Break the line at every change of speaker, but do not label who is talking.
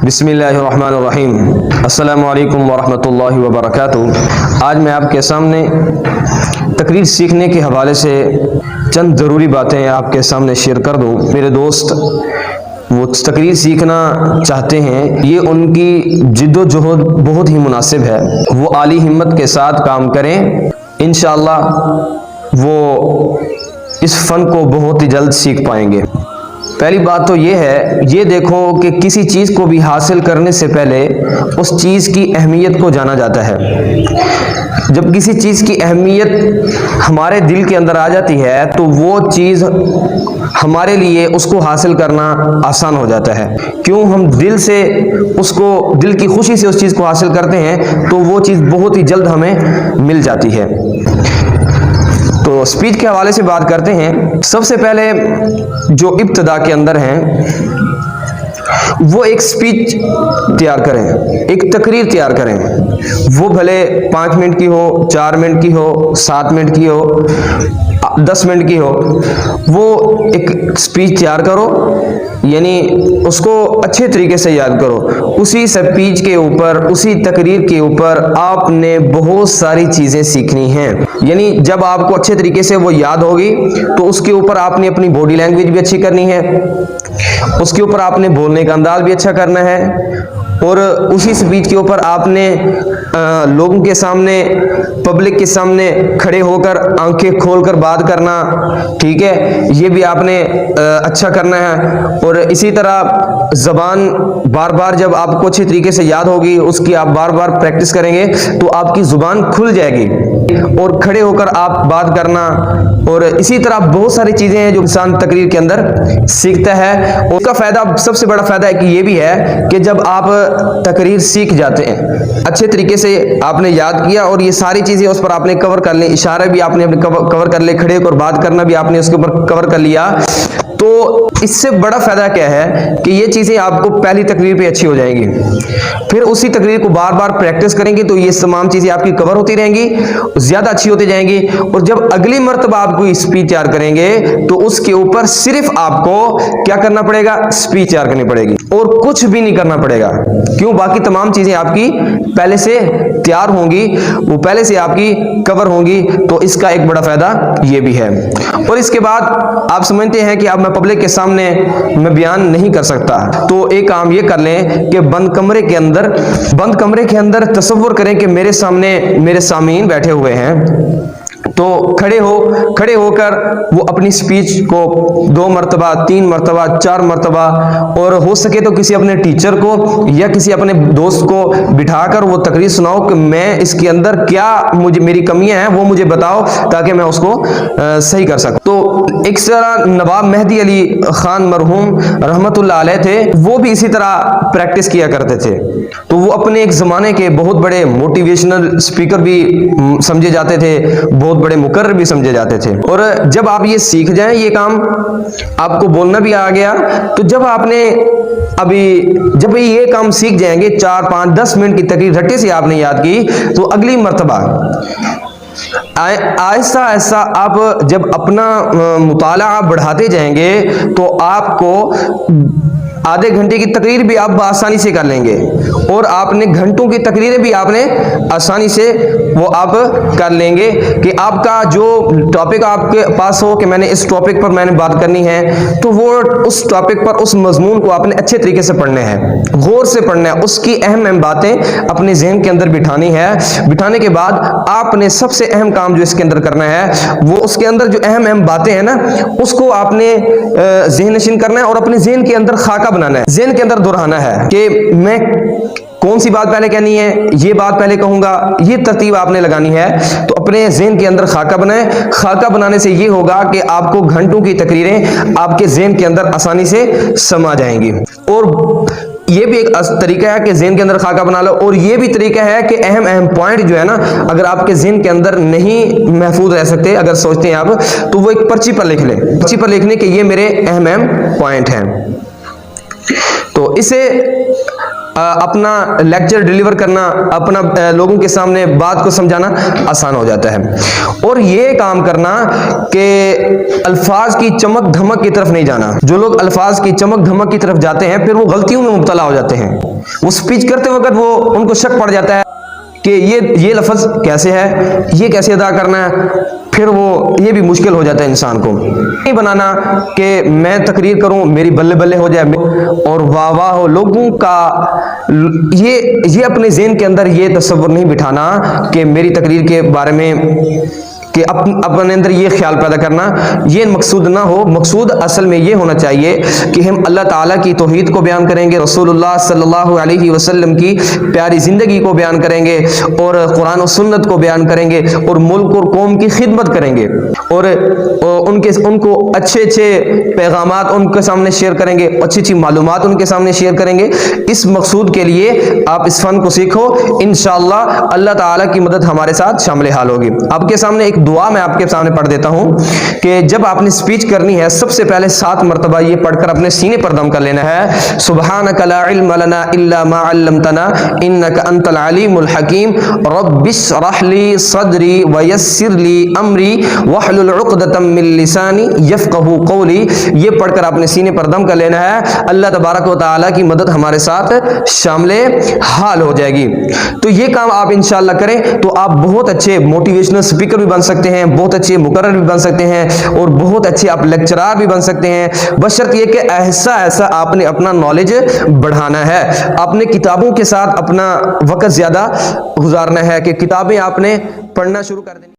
بسم اللہ الرحمن الرحیم۔ السلام علیکم ورحمۃ اللہ وبرکاتہ۔ آج میں آپ کے سامنے تقریر سیکھنے کے حوالے سے چند ضروری باتیں آپ کے سامنے شیئر کر دوں۔ میرے دوست وہ تقریر سیکھنا چاہتے ہیں، یہ ان کی جد و جہد بہت ہی مناسب ہے، وہ عالی ہمت کے ساتھ کام کریں، انشاءاللہ وہ اس فن کو بہت ہی جلد سیکھ پائیں گے۔ پہلی بات تو یہ ہے، یہ دیکھو کہ کسی چیز کو بھی حاصل کرنے سے پہلے اس چیز کی اہمیت کو جانا جاتا ہے۔ جب کسی چیز کی اہمیت ہمارے دل کے اندر آ جاتی ہے تو وہ چیز ہمارے لیے اس کو حاصل کرنا آسان ہو جاتا ہے۔ کیوں ہم دل سے اس کو، دل کی خوشی سے اس چیز کو حاصل کرتے ہیں تو وہ چیز بہت ہی جلد ہمیں مل جاتی ہے۔ تو اسپیچ کے حوالے سے بات کرتے ہیں۔ سب سے پہلے جو ابتدا کے اندر ہیں وہ ایک اسپیچ تیار کریں، ایک تقریر تیار کریں، وہ بھلے 5 منٹ کی ہو، 4 منٹ کی ہو، 7 منٹ کی ہو، 10 منٹ کی ہو، وہ ایک اسپیچ تیار کرو، یعنی اس کو اچھے طریقے سے یاد کرو۔ اسی اسپیچ کے اوپر، اسی تقریر کے اوپر آپ نے بہت ساری چیزیں سیکھنی ہیں، یعنی جب آپ کو اچھے طریقے سے وہ یاد ہوگی تو اس کے اوپر آپ نے اپنی باڈی لینگویج بھی اچھی کرنی ہے، اس کے اوپر آپ نے بولنے کا انداز بھی اچھا کرنا ہے، اور اسی اسپیچ کے اوپر آپ نے لوگوں کے سامنے، پبلک کے سامنے کھڑے ہو کر آنکھیں کھول کر بات کرنا، ٹھیک ہے، یہ بھی آپ نے اچھا کرنا ہے۔ اور اسی طرح زبان بار بار جب آپ کو اچھی طریقے سے یاد ہوگی، اس کی آپ بار بار پریکٹس کریں گے تو آپ کی زبان کھل جائے گی، اور کھڑے ہو کر آپ بات کرنا، اور اسی طرح بہت ساری چیزیں ہیں جو انسان تقریر کے اندر سیکھتا ہے۔ اور اس کا فائدہ، سب سے بڑا فائدہ کہ یہ بھی ہے کہ جب آپ تقریر سیکھ جاتے ہیں، اچھے طریقے سے آپ نے یاد کیا اور یہ ساری چیزیں اس پر آپ نے کور کر لیں، اشارے بھی آپ نے کور کر لے، کھڑے ہو کر بات کرنا بھی آپ نے اس کے اوپر کور کر لیا، تو اس سے بڑا فائدہ کیا ہے کہ یہ چیزیں آپ کو پہلی تقریر پہ اچھی ہو جائیں گی، پھر اسی تقریر کو بار بار پریکٹس کریں گے تو یہ تمام چیزیں آپ کی کور ہوتی رہیں گی، زیادہ اچھی ہوتی جائیں گی، اور جب اگلی مرتبہ آپ کوئی اسپیچ تیار کریں گے تو اس کے اوپر صرف آپ کو کیا کرنا پڑے گا؟ اسپیچ تیار کرنی پڑے گی، اور کچھ بھی نہیں کرنا پڑے گا۔ کیوں؟ باقی تمام چیزیں آپ کی پہلے سے تیار ہوں گی، وہ پہلے سے آپ کی کور ہوں گی، تو اس کا ایک بڑا فائدہ یہ بھی ہے۔ اور اس کے بعد آپ سمجھتے ہیں کہ اب میں پبلک کے سامنے میں بیان نہیں کر سکتا، تو ایک کام یہ کر لیں کہ بند کمرے کے اندر تصور کریں کہ میرے سامنے میرے سامعین بیٹھے ہوئے ہیں، تو کھڑے ہو کر وہ اپنی سپیچ کو 2 مرتبہ، 3 مرتبہ، 4 مرتبہ، اور ہو سکے تو کسی اپنے ٹیچر کو یا کسی اپنے دوست کو بٹھا کر وہ تقریر سناؤ کہ میں اس کے اندر کیا میری کمیاں ہیں وہ مجھے بتاؤ تاکہ میں اس کو صحیح کر سکوں۔ تو ایک طرح نواب مہدی علی خان مرحوم رحمت اللہ علیہ تھے، وہ بھی اسی طرح پریکٹس کیا کرتے تھے، تو وہ اپنے ایک زمانے کے بہت بڑے موٹیویشنل اسپیکر بھی سمجھے جاتے تھے، بہت بڑے مقرر بھی سمجھے جاتے تھے۔ اور جب آپ یہ سیکھ جائیں، یہ کام آپ کو بولنا بھی آ گیا، تو جب یہ کام سیکھ جائیں گے، 4، 5، 10 منٹ کی تقریر رٹے سے آپ نے یاد کی، تو اگلی مرتبہ آہستہ آہستہ آپ جب اپنا مطالعہ بڑھاتے جائیں گے تو آپ کو آدھے گھنٹے کی تقریر بھی آپ آسانی سے کر لیں گے، اور آپ نے گھنٹوں کی تقریریں بھی آپ نے آسانی سے وہ آپ کر لیں گے، کہ آپ کا جو ٹاپک آپ کے پاس ہو کہ میں نے اس ٹاپک پر میں نے بات کرنی ہے، تو وہ اس ٹاپک پر اس مضمون کو آپ نے اچھے طریقے سے پڑھنے ہیں، غور سے پڑھنا ہے، اس کی اہم باتیں اپنے ذہن کے اندر بٹھانی ہے۔ بٹھانے کے بعد آپ نے سب سے اہم کام جو اس کے اندر کرنا ہے، وہ اس کے اندر جو اہم باتیں ہیں نا، اس کو آپ نے ذہن نشین کرنا ہے، اور اپنے ذہن کے اندر خاکہ بنانا ہے، ذہن کے اندر دہرانا ہے کہ میں کون سی بات پہلے کہنی ہے، یہ بات پہلے کہوں گا، یہ ترتیب آپ نے لگانی ہے۔ تو اپنے ذہن کے اندر خاکہ بنائیں، خاکہ بنانے سے یہ ہوگا کہ آپ کو گھنٹوں کی تقریریں آپ کے ذہن کے اندر آسانی سے سما جائیں گی۔ اور یہ بھی ایک طریقہ ہے کہ ذہن کے اندر خاکہ بنا لو، اور یہ بھی طریقہ ہے کہ اہم پوائنٹ جو ہے نا، اگر آپ کے ذہن کے اندر نہیں محفوظ رہ سکتے، اگر سوچتے ہیں آپ، تو وہ ایک پرچی پر لکھ لیں، پرچی پر لکھنے کہ یہ میرے اہم پوائنٹ ہیں۔ تو اسے اپنا لیکچر ڈیلیور کرنا، اپنا لوگوں کے سامنے بات کو سمجھانا آسان ہو جاتا ہے۔ اور یہ کام کرنا کہ الفاظ کی چمک دھمک کی طرف نہیں جانا۔ جو لوگ الفاظ کی چمک دھمک کی طرف جاتے ہیں پھر وہ غلطیوں میں مبتلا ہو جاتے ہیں، وہ سپیچ کرتے وقت وہ ان کو شک پڑ جاتا ہے کہ یہ لفظ کیسے ہے، یہ کیسے ادا کرنا ہے، پھر وہ یہ بھی مشکل ہو جاتا ہے انسان کو۔ نہیں بنانا کہ میں تقریر کروں میری بلے بلے ہو جائے اور واہ واہ ہو لوگوں کا، یہ اپنے ذہن کے اندر یہ تصور نہیں بٹھانا کہ میری تقریر کے بارے میں کہ اپنے اندر یہ خیال پیدا کرنا، یہ مقصود نہ ہو۔ مقصود اصل میں یہ ہونا چاہیے کہ ہم اللہ تعالیٰ کی توحید کو بیان کریں گے، رسول اللہ صلی اللہ علیہ وسلم کی پیاری زندگی کو بیان کریں گے، اور قرآن و سنت کو بیان کریں گے، اور ملک اور قوم کی خدمت کریں گے، اور ان کو اچھے پیغامات ان کے سامنے شیئر کریں گے، اچھی معلومات ان کے سامنے شیئر کریں گے۔ اس مقصود کے لیے آپ اس فن کو سیکھو، انشاءاللہ اللہ تعالیٰ کی مدد ہمارے ساتھ شامل حال ہوگی۔ آپ کے سامنے ایک دعا میں آپ کے سامنے پڑھ دیتا ہوں کہ جب آپ نے سپیچ کرنی ہے سب سے پہلے 7 مرتبہ یہ پڑھ کر اپنے سینے پر دم کر لینا ہے، سبحانک لا علم لنا الا ما علمتنا انک انت العلیم الحکیم، رب اشرح لی صدری ویسر لی امری واحلل عقدۃ من لسانی یفقہوا قولی۔ یہ پڑھ کر اپنے سینے پر دم کر لینا ہے، اللہ تبارک و تعالیٰ کی مدد ہمارے ساتھ شامل حال ہو جائے گی۔ تو یہ کام آپ انشاءاللہ کریں تو آپ بہت اچھے موٹیویشنل اسپیکر بھی بن سکتے ہیں، بہت اچھے مقرر بھی بن سکتے ہیں، اور بہت اچھے آپ لیکچرار بھی بن سکتے ہیں، بشرط یہ کہ ایسا آپ نے اپنا نالج بڑھانا ہے۔ آپ نے کتابوں کے ساتھ اپنا وقت زیادہ گزارنا ہے کہ کتابیں آپ نے پڑھنا شروع کر دیں۔